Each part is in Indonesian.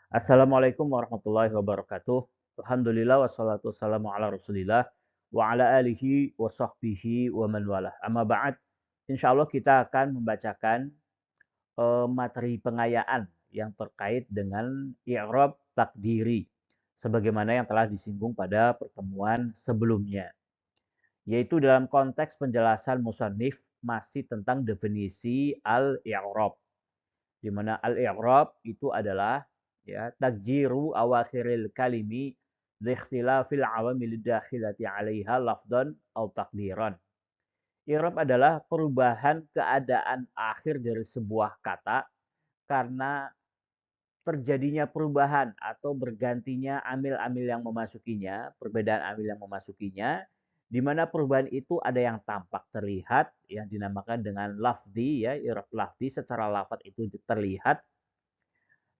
Assalamualaikum warahmatullahi wabarakatuh. Alhamdulillah wassalatu wassalamu ala Rasulillah wa ala alihi wa sahbihi wa man walah. Amma ba'd. Insyaallah kita akan membacakan materi pengayaan yang terkait dengan i'rab takdiri sebagaimana yang telah disinggung pada pertemuan sebelumnya, yaitu dalam konteks penjelasan musannif masih tentang definisi al-i'rab. Di mana al-i'rab itu adalah ya takjiru awakhiril kalimi liikhtilafil awamil dakhilati 'alaiha lafdhan aw taqdiran. I'rab adalah perubahan keadaan akhir dari sebuah kata karena terjadinya perubahan atau bergantinya amil-amil yang memasukinya, perbedaan amil yang memasukinya, di mana perubahan itu ada yang tampak terlihat yang dinamakan dengan lafzi ya, i'rab lafzi secara lafaz itu terlihat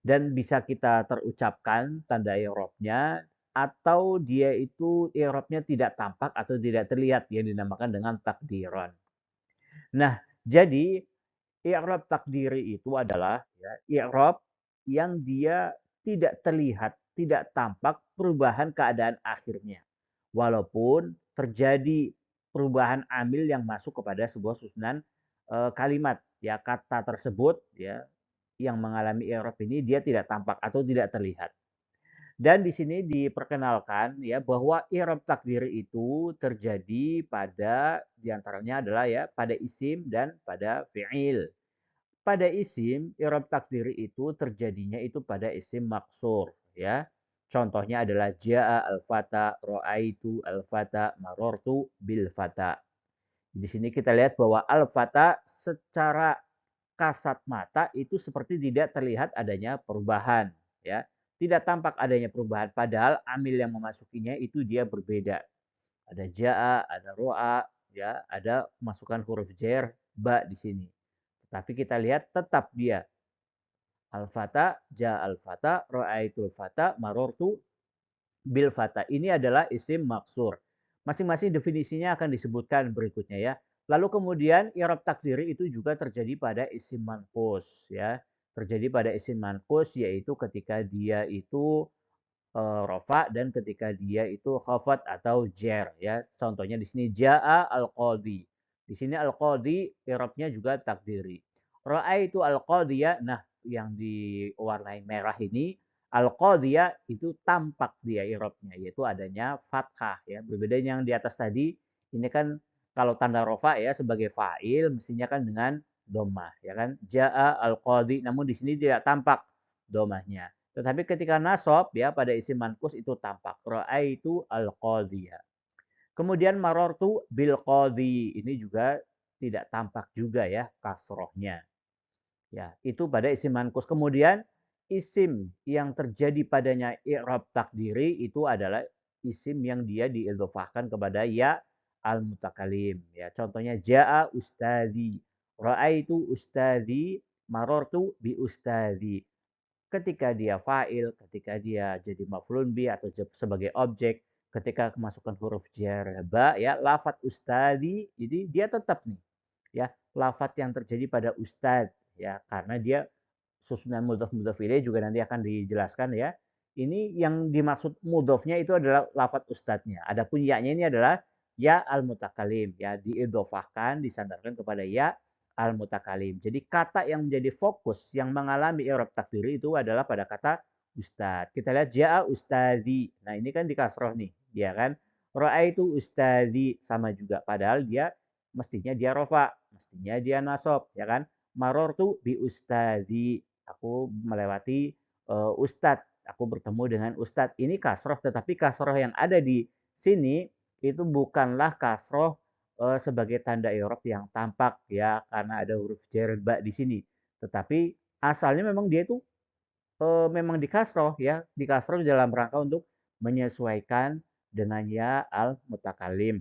dan bisa kita terucapkan tanda i'rabnya atau dia itu i'rabnya tidak tampak atau tidak terlihat yang dinamakan dengan takdiran. Nah, jadi i'rab takdiri itu adalah ya, i'rab yang dia tidak terlihat, tidak tampak perubahan keadaan akhirnya. Walaupun terjadi perubahan amil yang masuk kepada sebuah susunan kalimat, ya kata tersebut ya yang mengalami i'rab ini dia tidak tampak atau tidak terlihat. Dan di sini diperkenalkan ya bahwa i'rab takdiri itu terjadi pada diantaranya adalah ya pada isim dan pada fi'il. Pada isim, i'rab takdiri itu terjadinya itu pada isim maksur ya. Contohnya adalah jaa al-fata, ra'aitu al-fata, marortu bil fata. Di sini kita lihat bahwa al-fata secara kasat mata itu seperti tidak terlihat adanya perubahan ya. Tidak tampak adanya perubahan padahal amil yang memasukinya itu dia berbeda. Ada jaa, ada ro'a ya, ada masukan huruf jar ba di sini. Tapi kita lihat tetap dia al-fata, ja al-fata, ra'aitul fata, marortu bil fata. Ini adalah isim maksur. Masing-masing definisinya akan disebutkan berikutnya ya. Lalu kemudian i'rab takdiri itu juga terjadi pada isim manqus ya. Terjadi pada isim manqus yaitu ketika dia itu rafa dan ketika dia itu khafat atau jar ya. Contohnya di sini jaa al-qadhi. Di sini al-qadhi i'rabnya juga takdiri. Ra'aitu al-qadhiya. Nah, yang diwarnai merah ini al-qadhiya itu tampak dia i'rabnya yaitu adanya fathah ya. Berbeda yang di atas tadi, ini kan kalau tanda rafa ya sebagai fa'il mestinya kan dengan dhammah ya kan. Jaa al-qadhi namun di sini tidak tampak dhammahnya. Tetapi ketika nasab ya pada isim manqus itu tampak. Ra'aitu al-qadhiya. Kemudian marartu bil qadhi. Ini juga tidak tampak juga ya kasrohnya. Ya, itu pada isim manqus. Kemudian isim yang terjadi padanya i'rab takdiri itu adalah isim yang dia diidhofahkan kepada ya al-mutakalim. Ya, contohnya jaa ustadi, ra'aitu ustadi, marartu bi ustadi. Ketika dia fa'il, ketika dia jadi maf'ulun bi atau sebagai objek, ketika kemasukan huruf jar ba ya, lafat ustadi, jadi dia tetap nih ya, lafat yang terjadi pada ustad ya, karena dia susunan mudhof mudhof ilaih juga nanti akan dijelaskan ya. Ini yang dimaksud mudhofnya itu adalah lafat ustadznya. Adapun ya-nya ini adalah ya al-mutakalim ya, diidhofahkan, disandarkan kepada ya al-mutakalim. Jadi kata yang menjadi fokus yang mengalami i'rab takdiri itu adalah pada kata ustad. Kita lihat ja'a ustadi. Nah, ini kan di kasroh nih, ya kan? Ra'aitu ustadi sama juga padahal dia mestinya dia rofa, mestinya dia nasab, ya kan? Marortu bi ustadi. Aku melewati ustad. Aku bertemu dengan ustad. Ini kasroh, tetapi kasroh yang ada di sini itu bukanlah kasroh sebagai tanda i'rab yang tampak ya karena ada huruf jar ba di sini. Tetapi asalnya memang dia itu memang di kasroh ya, di kasroh dalam rangka untuk menyesuaikan dengan ya al mutakalim.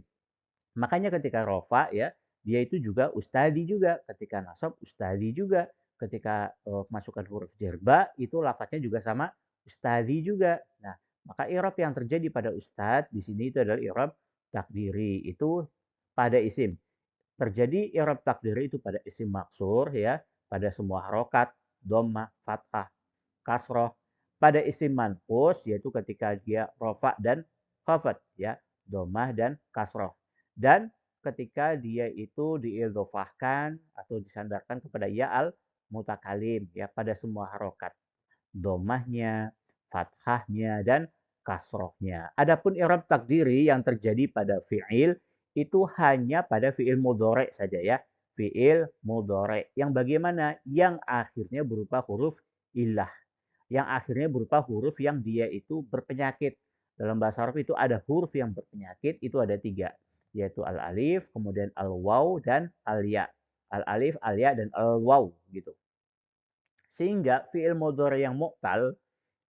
Makanya ketika rofa ya, dia itu juga ustadi juga, ketika nasab ustadi juga, ketika masukkan huruf jerba itu lafadznya juga sama ustadi juga. Nah, maka i'rab yang terjadi pada ustad di sini itu adalah i'rab takdiri itu pada isim. Terjadi i'rab takdiri itu pada isim maksur ya, pada semua harokat, dhammah, fathah, kasroh. Pada isim manqus yaitu ketika dia rofa dan khafat ya, domah dan kasroh. Dan ketika dia itu diidhofahkan atau disandarkan kepada ya al mutakalim ya pada semua harokat. Domahnya, fathahnya, dan kasrohnya. Adapun i'rab takdiri yang terjadi pada fi'il itu hanya pada fi'il mudhari saja ya. Fi'il mudhari. Yang bagaimana? Yang akhirnya berupa huruf ilah. Yang akhirnya berupa huruf yang dia itu berpenyakit. Dalam bahasa Arab itu ada huruf yang berpenyakit, itu ada 3. Yaitu al-alif, kemudian al-waw, dan al-ya. Al-alif, al-ya, dan al-waw gitu. Sehingga fi'il mudhari yang mu'tal,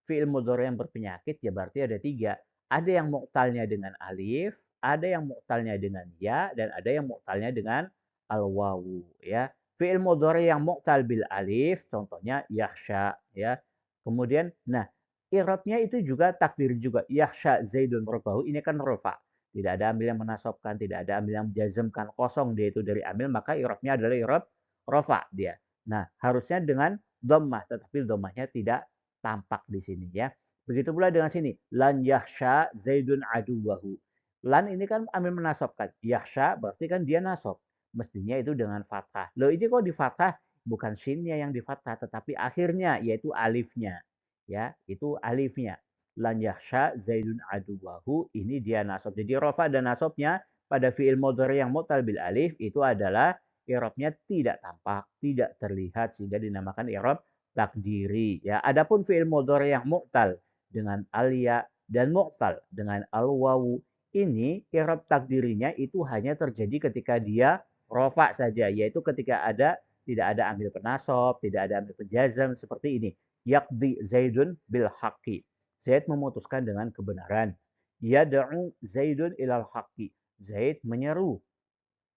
fi'il mudhari yang berpenyakit ya berarti ada 3. Ada yang mu'talnya dengan alif, ada yang mu'talnya dengan ya, dan ada yang mu'talnya dengan al-wawu ya. Fi'il mudhari yang mu'tal bil alif contohnya yakhsha ya. Kemudian nah i'rabnya itu juga takdir juga yakhsha zaidun rabahu ini kan rafa. Tidak ada amil yang menasobkan, tidak ada amil yang menjazmkan, kosong dia itu dari amil, maka i'rabnya adalah i'rab rafa dia. Nah, harusnya dengan dhammah, tetapi dhammahnya tidak tampak di sini ya. Begitu pula dengan sini, lan yakhsha zaidun aduwahu. Lan ini kan amil menasobkan. Yakhsha berarti kan dia nasob. Mestinya itu dengan fathah. Loh ini kok di fathah? Bukan shinnya yang di fathah, tetapi akhirnya yaitu alifnya. Ya, itu alifnya. Lan yakhsha zaidun aduwahu ini dia nasob. Jadi rofa dan nasobnya pada fi'il mudhari yang mu'tal bil alif itu adalah i'rabnya tidak tampak, tidak terlihat sehingga dinamakan i'rab takdiri ya. Adapun fi'il mudhari yang mu'tal dengan al-ya dan mu'tal dengan al-wawu ini i'rab takdirinya itu hanya terjadi ketika dia rofa saja yaitu ketika tidak ada amil penasab, tidak ada amil penjazam seperti ini. Yaqdi Zaidun bil haqqi. Zaid memutuskan dengan kebenaran. Yad'u Zaidun ilal haqqi. Zaid menyeru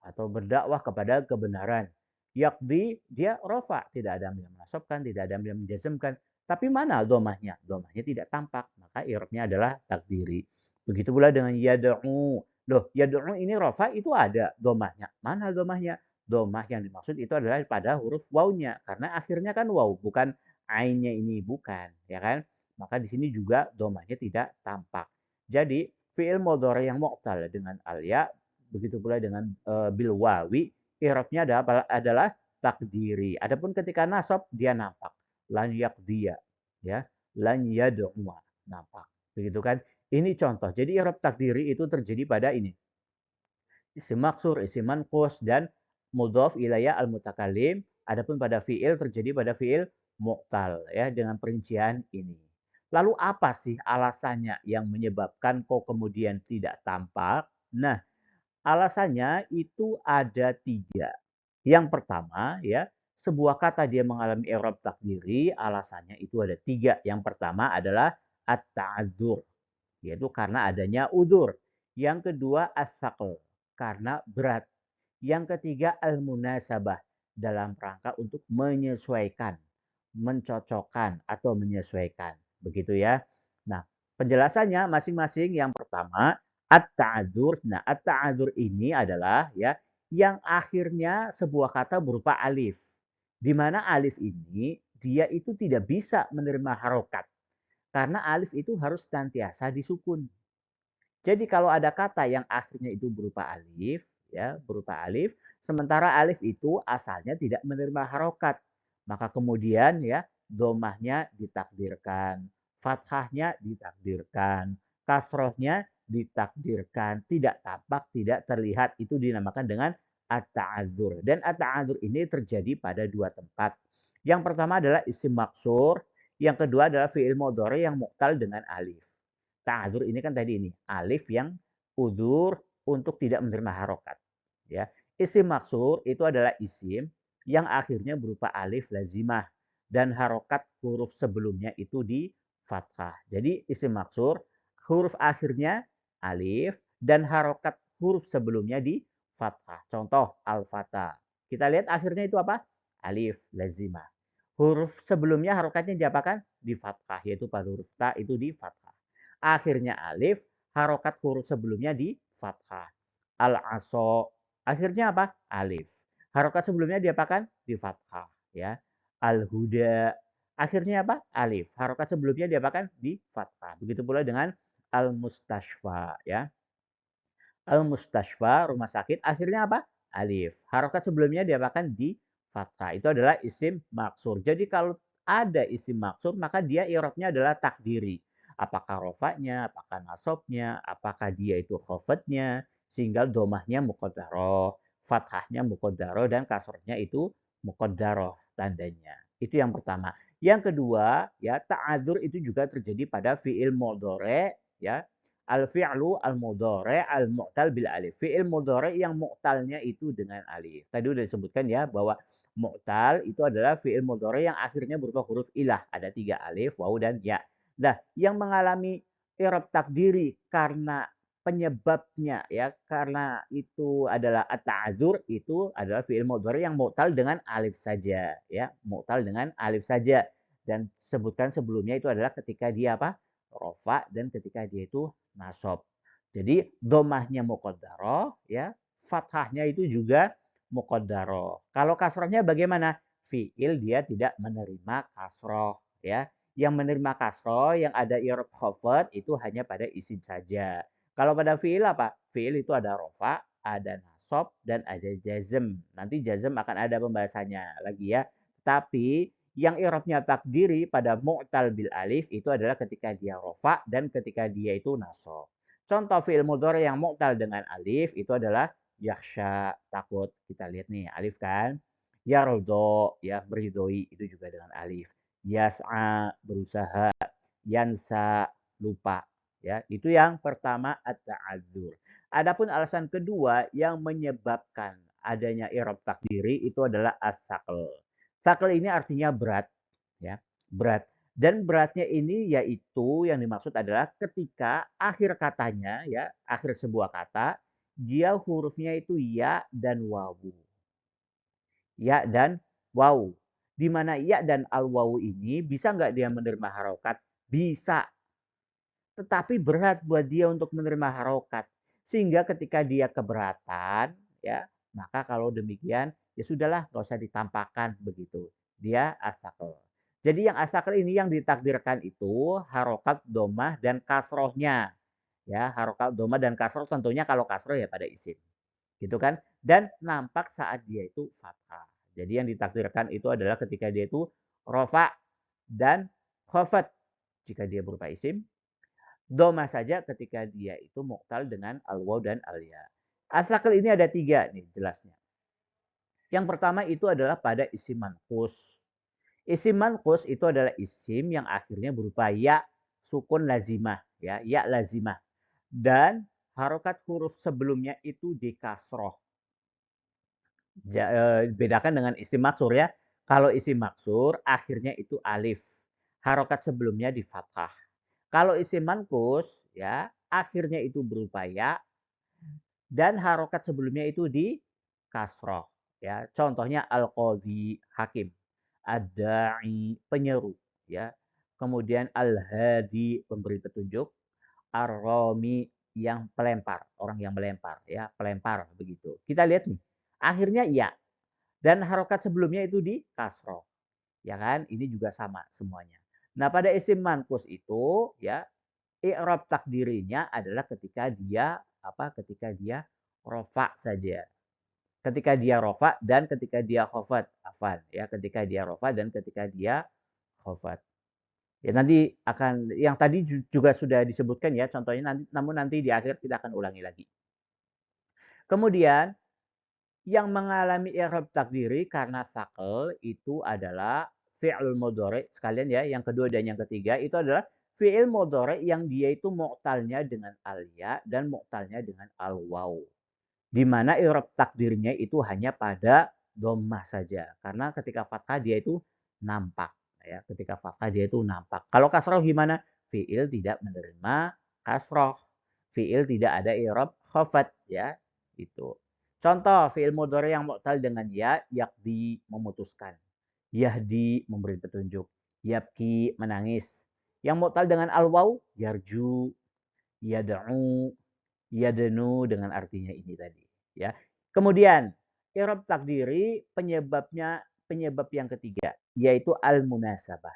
atau berdakwah kepada kebenaran. Yakdi dia rofa, tidak ada yang menasabkan, tidak ada yang menjazmkan. Tapi mana domahnya? Domahnya tidak tampak, maka i'rabnya adalah takdiri. Begitu pula dengan yad'u. Loh, yad'u ini rofa itu ada domahnya. Mana domahnya? Domah yang dimaksud itu adalah pada huruf wawnya, karena akhirnya kan waw, bukan ainnya ini, bukan, ya kan? Maka di sini juga domahnya tidak tampak. Jadi fi'il mudhari yang mu'tal dengan al-ya begitu pula dengan bil wawi i'rabnya adalah takdiri. Adapun ketika nasab dia nampak. Lan yaqdiya ya, lan yad'u nampak. Begitu kan? Ini contoh. Jadi i'rab takdiri itu terjadi pada ini. Isim maksur, isim manqus dan mudhaf ilayya al mutakallim. Adapun pada fiil terjadi pada fiil mu'tal ya dengan perincian ini. Lalu apa sih alasannya yang menyebabkan kok kemudian tidak tampak? Nah, alasannya itu ada 3. Yang pertama ya, sebuah kata dia mengalami i'rab takdiri, alasannya itu ada 3. Yang pertama adalah at-ta'adzur, yaitu karena adanya udzur. Yang kedua as-saql, karena berat. Yang ketiga al-munasabah, dalam rangka untuk menyesuaikan, mencocokkan atau menyesuaikan. Begitu ya. Nah, penjelasannya masing-masing. Yang pertama, at-ta'adzur. Nah, at-ta'adzur ini adalah ya yang akhirnya sebuah kata berupa alif. Di mana alif ini dia itu tidak bisa menerima harokat. Karena alif itu harus senantiasa disukun. Jadi kalau ada kata yang akhirnya itu berupa alif, ya, berupa alif, sementara alif itu asalnya tidak menerima harokat, maka kemudian ya domahnya ditakdirkan, fathahnya ditakdirkan, kasrohnya ditakdirkan, tidak tampak, tidak terlihat, itu dinamakan dengan at-ta'adzur. Dan at-ta'adzur ini terjadi pada 2 tempat. Yang pertama adalah isim maksur, yang kedua adalah fi'il mudhari yang mu'tal dengan alif. Ta'adzur ini kan tadi ini alif yang udzur untuk tidak menerima harokat. Ya, isim maksur itu adalah isim yang akhirnya berupa alif lazimah dan harokat huruf sebelumnya itu di fathah. Jadi isim maksur huruf akhirnya alif dan harokat huruf sebelumnya di fathah. Contoh al-fatah. Kita lihat akhirnya itu apa? Alif lazimah. Huruf sebelumnya harokatnya diapakan? Di fathah, yaitu pada huruf ta itu di fathah. Akhirnya alif, harokat huruf sebelumnya di fathah. Al-aso, akhirnya apa? Alif. Harokat sebelumnya diapakan? Di fathah. Ya. Al-huda, akhirnya apa? Alif. Harokat sebelumnya diapakan? Di fathah. Begitu pula dengan al-mustashfa ya. Al-mustashfa, rumah sakit, akhirnya apa? Alif. Harokat sebelumnya diapakan? Di fathah. Itu adalah isim maksur. Jadi kalau ada isim maksur, maka dia i'rabnya adalah takdiri. Apakah rofaknya, apakah nasobnya, apakah dia itu khofadnya, sehingga domahnya muqaddaroh, fathahnya muqaddaroh, dan kasrohnya itu muqaddaroh tandanya. Itu yang pertama. Yang kedua, ya ta'adzur itu juga terjadi pada fi'il mudhari, ya, al-fi'lu al-mudhari al-mu'tal bil alif. Fi'il mudhari yang mu'talnya itu dengan alif. Tadi udah disebutkan ya bahwa mu'tal itu adalah fi'il mudhari yang akhirnya berupa huruf ilah. Ada 3 alif, waw, dan ya. Nah, yang mengalami i'rab takdiri karena penyebabnya ya, karena itu adalah at-ta'adzur, itu adalah fi'il mudhari yang mu'tal dengan alif saja ya, mu'tal dengan alif saja. Dan sebutkan sebelumnya itu adalah ketika dia apa? Rofa, dan ketika dia itu nasob. Jadi domahnya muqaddaroh ya, fathahnya itu juga muqaddaroh. Kalau kasrohnya bagaimana? Fi'il dia tidak menerima kasroh ya. Yang menerima kasroh yang ada i'rab khafad itu hanya pada isim saja. Kalau pada fi'il apa? Fi'il itu ada rofa, ada nasob, dan ada jazm. Nanti jazm akan ada pembahasannya lagi ya. Tapi yang i'rabnya takdiri pada mu'tal bil alif itu adalah ketika dia rofa dan ketika dia itu nasob. Contoh fi'il mudhari yang mu'tal dengan alif itu adalah yakhsha, takut. Kita lihat nih, alif kan. Yardo, ya, beridoi, itu juga dengan alif. Yas'a, berusaha. Yansa, lupa. Ya, itu yang pertama at-ta'adzur. Adapun alasan kedua yang menyebabkan adanya i'rab takdiri itu adalah as-saql. Sakal ini artinya berat, ya, berat. Dan beratnya ini yaitu yang dimaksud adalah ketika akhir katanya, ya, akhir sebuah kata, dia hurufnya itu ya dan wawu. Ya dan wawu. Di mana ya dan al wawu ini bisa nggak dia menerima harokat? Bisa. Tetapi berat buat dia untuk menerima harokat. Sehingga ketika dia keberatan, ya, maka kalau demikian, ya sudahlah, nggak usah ditampakkan begitu. Dia asakal. Jadi yang asakal ini yang ditakdirkan itu harokat, domah, dan kasrohnya. Ya, harokat, domah, dan kasroh tentunya kalau kasroh ya pada isim. Gitu kan. Dan nampak saat dia itu fathah. Jadi yang ditakdirkan itu adalah ketika dia itu rofa dan khofat. Jika dia berupa isim, doma saja ketika dia itu muqtal dengan al-waw dan al-ya. Asakal ini ada 3 nih jelasnya. Yang pertama itu adalah pada isim manqus. Isim manqus itu adalah isim yang akhirnya berupa ya, sukun lazimah, ya lazimah. Dan harokat huruf sebelumnya itu di kasroh. Bedakan dengan isim maksur ya. Kalau isim maksur akhirnya itu alif. Harokat sebelumnya di fathah. Kalau isim manqus ya, akhirnya itu berupa ya dan harokat sebelumnya itu di kasroh. Ya, contohnya al-qadhi, hakim, ad-da'i, penyeru, ya. Kemudian al-hadi, pemberi petunjuk, ar-rami, yang pelempar, orang yang melempar, ya, pelempar begitu. Kita lihat nih, akhirnya ya dan harokat sebelumnya itu di kasroh, ya kan? Ini juga sama semuanya. Nah, pada isim manqus itu ya, i'rab takdirinya adalah ketika dia apa? Ketika dia rofa saja. Ketika dia rofa dan ketika dia khofat. Afan ya, ketika dia rofa dan ketika dia khofat. Ya nanti akan yang tadi juga sudah disebutkan ya contohnya nanti, namun nanti di akhir kita akan ulangi lagi. Kemudian yang mengalami i'rab takdiri karena sakel itu adalah fi'il mudhari sekalian ya, yang kedua dan yang ketiga itu adalah fi'il mudhari yang dia itu mu'talnya dengan al-ya dan mu'talnya dengan al-waw. Di mana i'rab takdirnya itu hanya pada dhammah saja. Karena ketika fathah dia itu nampak ya, ketika fathah dia itu nampak. Kalau kasroh gimana? Fi'il tidak menerima kasroh. Fi'il tidak ada i'rab khafat ya, itu. Contoh fi'il mudhari yang mu'tal dengan ya, yakdi, memutuskan. Yahdi, memberi petunjuk. Yabki, menangis. Yang mu'tal dengan al-waw, yarju, yad'u, yadnu, dengan artinya ini tadi, ya. Kemudian i'rab takdiri penyebab yang ketiga yaitu al-munasabah.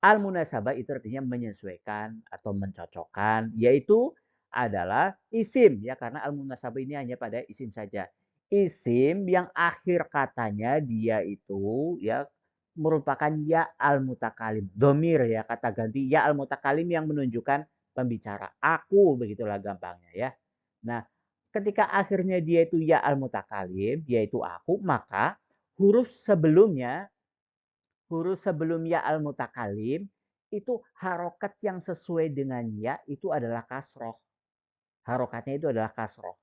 Al-munasabah itu artinya menyesuaikan atau mencocokkan, yaitu adalah isim ya, karena al-munasabah ini hanya pada isim saja. Isim yang akhir katanya dia itu ya merupakan ya al-mutakalim, domir ya, kata ganti ya al-mutakalim yang menunjukkan pembicara. Aku, begitulah gampangnya ya. Nah, ketika akhirnya dia itu ya al-mutakalim, yaitu aku, maka huruf sebelumnya huruf sebelum ya al-mutakalim itu harokat yang sesuai dengan ya itu adalah kasroh. Harokatnya itu adalah kasroh.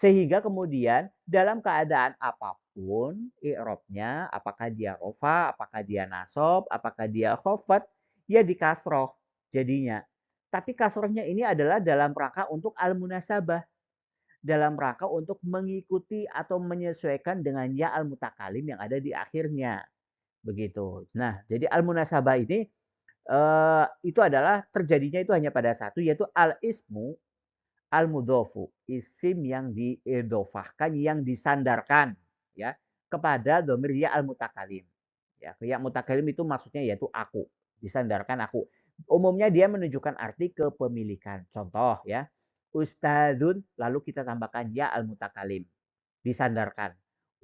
Sehingga kemudian dalam keadaan apapun i'robnya, apakah dia rofa, apakah dia nasob, apakah dia khofat, ya di kasroh jadinya. Tapi kasrohnya ini adalah dalam rangka untuk al-munasabah. Dalam rangka untuk mengikuti atau menyesuaikan dengan ya al-mutakalim yang ada di akhirnya. Begitu. Nah, jadi al-munasabah ini itu adalah terjadinya itu hanya pada satu, yaitu al-ismu al-mudhofu, isim yang diidhofahkan, yang disandarkan ya kepada domir ya al-mutakalim. Ya, ya mutakalim itu maksudnya yaitu aku, disandarkan aku. Umumnya dia menunjukkan arti kepemilikan. Contoh ya, ustadzun lalu kita tambahkan ya al-mutakalim, disandarkan.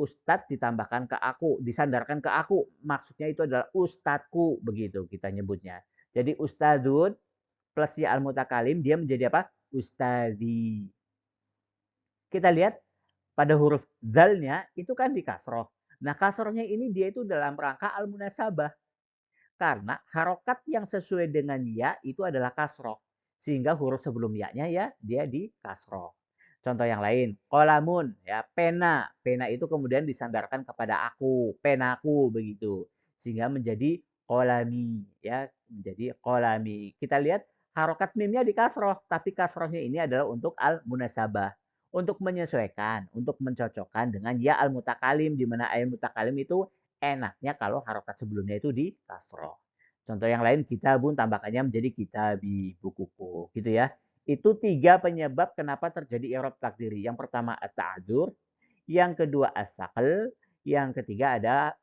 Ustadz ditambahkan ke aku, disandarkan ke aku. Maksudnya itu adalah ustadku, begitu kita nyebutnya. Jadi ustadzun plus ya al-mutakalim dia menjadi apa? Ustadi. Kita lihat pada huruf dalnya itu kan di kasroh. Nah kasrohnya ini dia itu dalam rangka al-munasabah. Karena harokat yang sesuai dengan ya itu adalah kasroh. Sehingga huruf sebelum ya-nya ya dia di kasroh. Contoh yang lain, kolamun ya, pena. Pena itu kemudian disandarkan kepada aku, penaku begitu. Sehingga menjadi kolami ya, menjadi kolami. Kita lihat harokat mimnya di kasroh, tapi kasrohnya ini adalah untuk al munasabah, untuk menyesuaikan, untuk mencocokkan dengan ya al mutakalim, di mana al mutakalim itu enaknya kalau harokat sebelumnya itu di kasroh. Contoh yang lain, kitabun tambahkannya menjadi kitabi, bukuku gitu ya. Itu tiga penyebab kenapa terjadi i'rab takdiri. Yang pertama at-ta'adzur, yang kedua as-saql, yang ketiga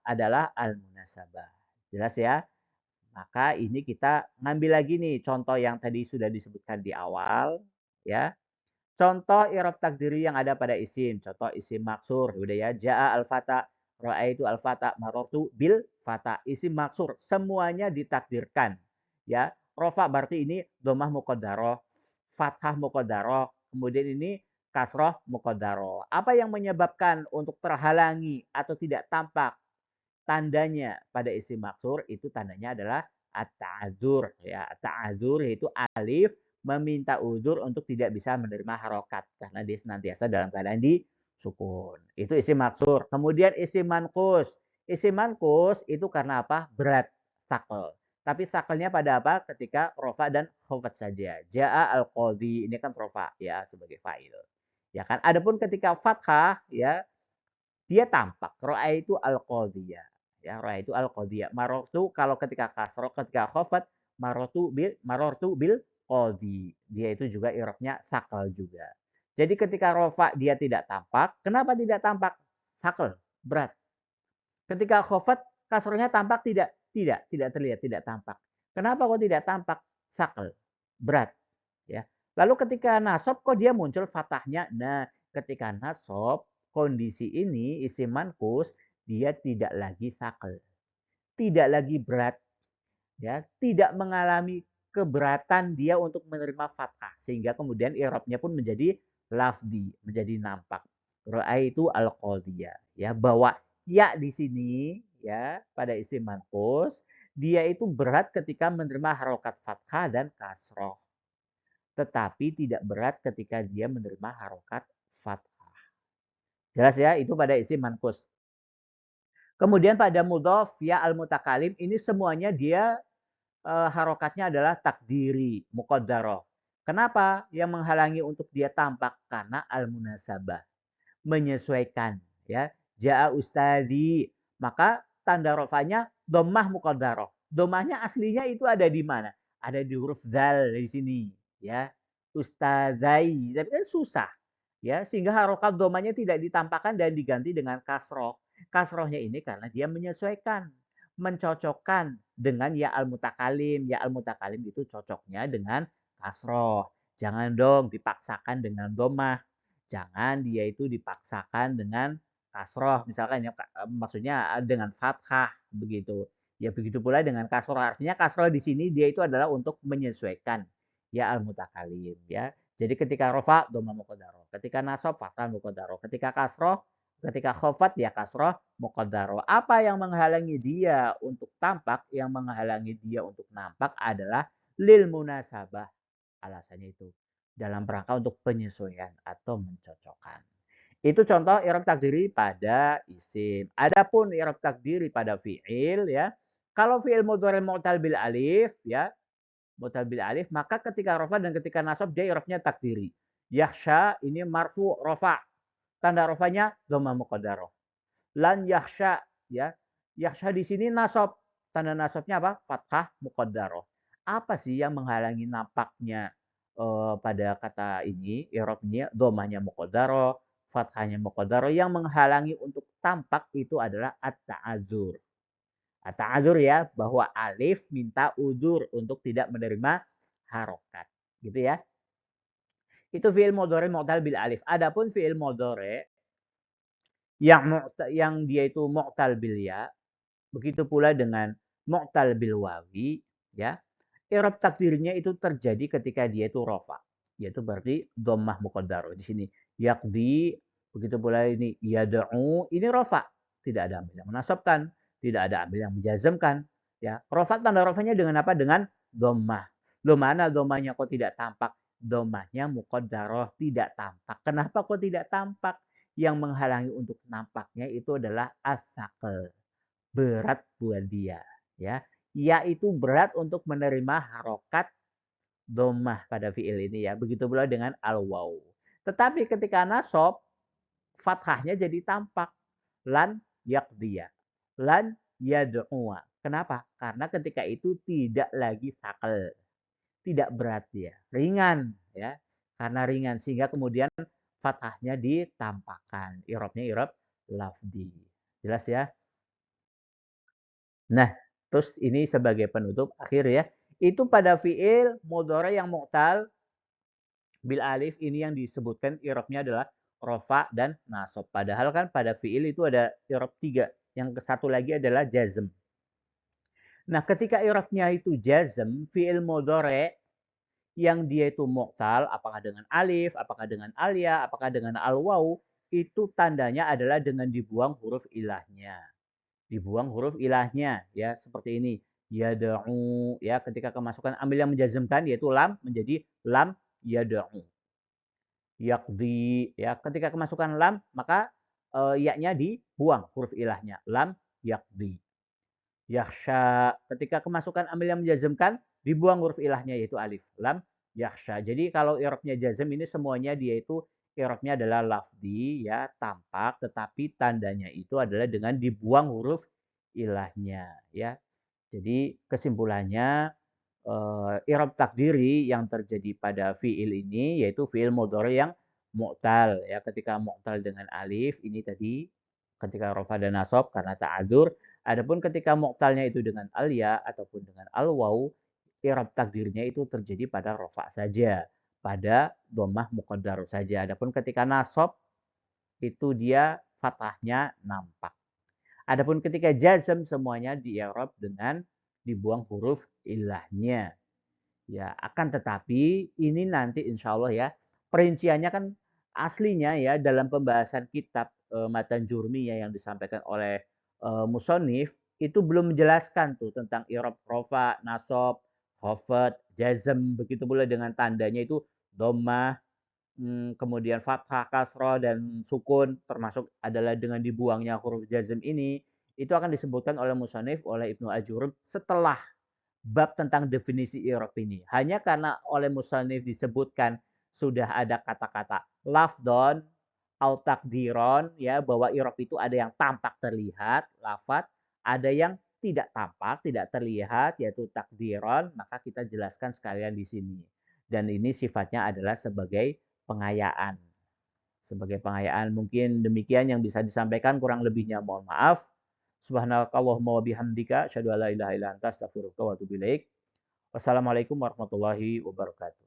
adalah al-munasabah. Jelas ya? Maka ini kita ngambil lagi nih contoh yang tadi sudah disebutkan di awal ya. Contoh i'rab takdiri yang ada pada isim. Contoh isim maksur, udah ya. Ja'a al-fata, ra'aitu al-fata, marartu bil fata. Isim maksur, semuanya ditakdirkan. Ya, rofa berarti ini domah muqaddaroh, fathah muqaddaroh, kemudian ini kasroh muqaddaroh. Apa yang menyebabkan untuk terhalangi atau tidak tampak tandanya pada isim maksur itu tandanya adalah at-ta'adzur ya. At-ta'adzur yaitu alif meminta uzur untuk tidak bisa menerima harokat karena dia senantiasa dalam keadaan di sukun. Itu isim maksur. Kemudian isim mankus. Isim mankus itu karena apa? Berat, sakel. Tapi sakelnya pada apa? Ketika rofa dan khofat saja. Ja'a al-qadhi ini kan rofa ya sebagai fa'il. Ya kan? Adapun ketika fathah ya dia tampak. Ro'a itu al-qadhiyah. Ya, ro'a itu al-qadhiyah. Marortu kalau ketika kasroh, ketika khofat, marortu bil qadhi. Dia itu juga irobnya sakal juga. Jadi ketika rofa dia tidak tampak. Kenapa tidak tampak? Sakal, berat. Ketika khofat, kasrohnya tampak tidak? Tidak terlihat, tidak tampak. Kenapa kok tidak tampak? Sakal, berat. Ya. Lalu ketika nasab kok dia muncul fatahnya? Nah, ketika nasab kondisi ini isim mankus dia tidak lagi sakel, tidak lagi berat, ya, tidak mengalami keberatan dia untuk menerima fathah sehingga kemudian i'rabnya pun menjadi lafdi, menjadi nampak. Ra'aitu al-qadhiyah, ya, bahwa ya di sini ya pada isim mankus dia itu berat ketika menerima harokat fathah dan kasroh tetapi tidak berat ketika dia menerima harokat fathah. Jelas ya, itu pada isim mankus. Kemudian pada mudhof ya al-mutakalim ini semuanya dia harokatnya adalah takdiri, muqaddarah. Kenapa? Yang menghalangi untuk dia tampak karena al-munasabah, menyesuaikan ya. Ja'a ustadi, maka tanda rofanya dhammah muqaddarah. Dhammahnya aslinya itu ada di mana? Ada di huruf zal di sini ya. Ustazai, tapi kan susah ya sehingga harokat dhammahnya tidak ditampakkan dan diganti dengan kasroh. Kasrohnya ini karena dia menyesuaikan mencocokkan dengan ya al-mutakalim. Ya al-mutakalim itu cocoknya dengan kasroh. Jangan dong dipaksakan dengan domah. Jangan dia itu dipaksakan dengan kasroh. Misalkan ya, maksudnya dengan fathah begitu. Ya begitu pula dengan kasroh. Artinya kasroh di sini dia itu adalah untuk menyesuaikan ya al-mutakalim ya. Jadi ketika rofa domah muqaddarah, ketika nasab fathah muqaddarah, ketika kasroh, ketika khofat ya kasroh muqaddarah. Apa yang menghalangi dia untuk tampak? Yang menghalangi dia untuk nampak adalah lil munasabah. Alasannya itu dalam rangka untuk penyesuaian atau mencocokkan. Itu contoh i'rab takdiri pada isim. Adapun i'rab takdiri pada fi'il ya. Kalau fi'il mudhari mu'tal bil alif ya, mu'tal bil alif, maka ketika rafa dan ketika nasab dia i'rabnya takdiri. Yakhsha ini marfu rafa. Tanda rafanya dhamma muqaddarah. Lan yakhsha ya. Yakhsha di sini nasab. Tanda nasabnya apa? Fathah muqaddarah. Apa sih yang menghalangi nampaknya pada kata ini, i'rab ini dhammahnya muqaddarah, fathahnya muqaddarah, yang menghalangi untuk tampak itu adalah at-ta'adzur. At-ta'adzur ya, bahwa alif minta udzur untuk tidak menerima harokat. Gitu ya. Itu fi'il mudhari mu'tal bil alif. Adapun fi'il mudhari yang dia itu mu'tal bil ya, begitu pula dengan mu'tal bil wawi ya. I'rab takdirnya itu terjadi ketika dia itu rafa, yaitu berarti dhammah muqaddarah di sini. Yaqdi, begitu pula ini yad'u, ini rafa, tidak ada amil yang menasabkan, tidak ada amil yang menjazmkan, ya. Rafa tanda rafanya dengan apa? Dengan dhammah. Loh mana dhammahnya kok tidak tampak? Dhammahnya muqaddarah, tidak tampak. Kenapa kok tidak tampak? Yang menghalangi untuk nampaknya itu adalah as-saqal, berat buat dia, ya. Ya itu berat untuk menerima harokat domah pada fiil ini ya. Begitu pula dengan al-waw. Tetapi ketika nasab, fathahnya jadi tampak. Lan yaqdiya. Lan yad'uwa. Kenapa? Karena ketika itu tidak lagi sakal. Tidak berat dia. Ringan ya. Karena ringan. Sehingga kemudian fathahnya ditampakkan. Irobnya irob lafdi. Jelas ya? Nah, terus ini sebagai penutup akhir ya. Itu pada fiil mudhari yang mu'tal bil alif ini yang disebutkan i'rabnya adalah rofa dan nasab. Padahal kan pada fiil itu ada i'rab 3. Yang satu lagi adalah jazm. Nah, ketika i'rabnya itu jazm, fiil mudhari yang dia itu mu'tal, apakah dengan alif, apakah dengan alia, apakah dengan al-waw, itu tandanya adalah dengan dibuang huruf ilahnya. Dibuang huruf ilahnya ya, seperti ini. Yad'u ya, ketika kemasukan ambil yang menjazmkan yaitu lam menjadi lam yad'u. Yaqdi ya, ketika kemasukan lam maka ya-nya dibuang huruf ilahnya, lam yaqdi. Yakhsha, ketika kemasukan ambil yang menjazmkan dibuang huruf ilahnya yaitu alif, lam yakhsha. Jadi kalau i'rabnya jazm ini semuanya dia itu i'rabnya adalah lafdi ya, tampak, tetapi tandanya itu adalah dengan dibuang huruf ilahnya ya. Jadi kesimpulannya i'rab takdiri yang terjadi pada fiil ini yaitu fiil mudhari yang mu'tal ya. Ketika mu'tal dengan alif ini tadi ketika rafa dan nasab karena ta'adzur. Adapun ketika mu'talnya itu dengan al-ya ataupun dengan al-waw, i'rab takdirnya itu terjadi pada rafa saja, pada dhammah muqaddar saja. Adapun ketika nasab itu dia fathahnya nampak. Adapun ketika jazm semuanya di-i'rab dengan dibuang huruf ilahnya. Ya, akan tetapi ini nanti insya Allah ya, perinciannya kan aslinya ya dalam pembahasan kitab Matan Jurmi ya yang disampaikan oleh Musonif itu belum menjelaskan tuh tentang i'rab rofa, nasab, khafat, jazm, begitu pula dengan tandanya itu dhammah, kemudian fathah, kasroh, dan sukun, termasuk adalah dengan dibuangnya huruf jazm ini, itu akan disebutkan oleh Musonif, oleh Ibnu Ajurub setelah bab tentang definisi i'rab ini. Hanya karena oleh musannif disebutkan sudah ada kata-kata lafdon au takdiron ya, bahwa i'rab itu ada yang tampak terlihat lafat, ada yang tidak tampak, tidak terlihat yaitu takdiron, maka kita jelaskan sekalian di sini. Dan ini sifatnya adalah sebagai pengayaan. Sebagai pengayaan mungkin demikian yang bisa disampaikan, kurang lebihnya mohon maaf. Subhanakallahumma wa bihamdika asyhadu an la ilaha illa anta astaghfiruka wa atubu ilaik. Wassalamualaikum warahmatullahi wabarakatuh.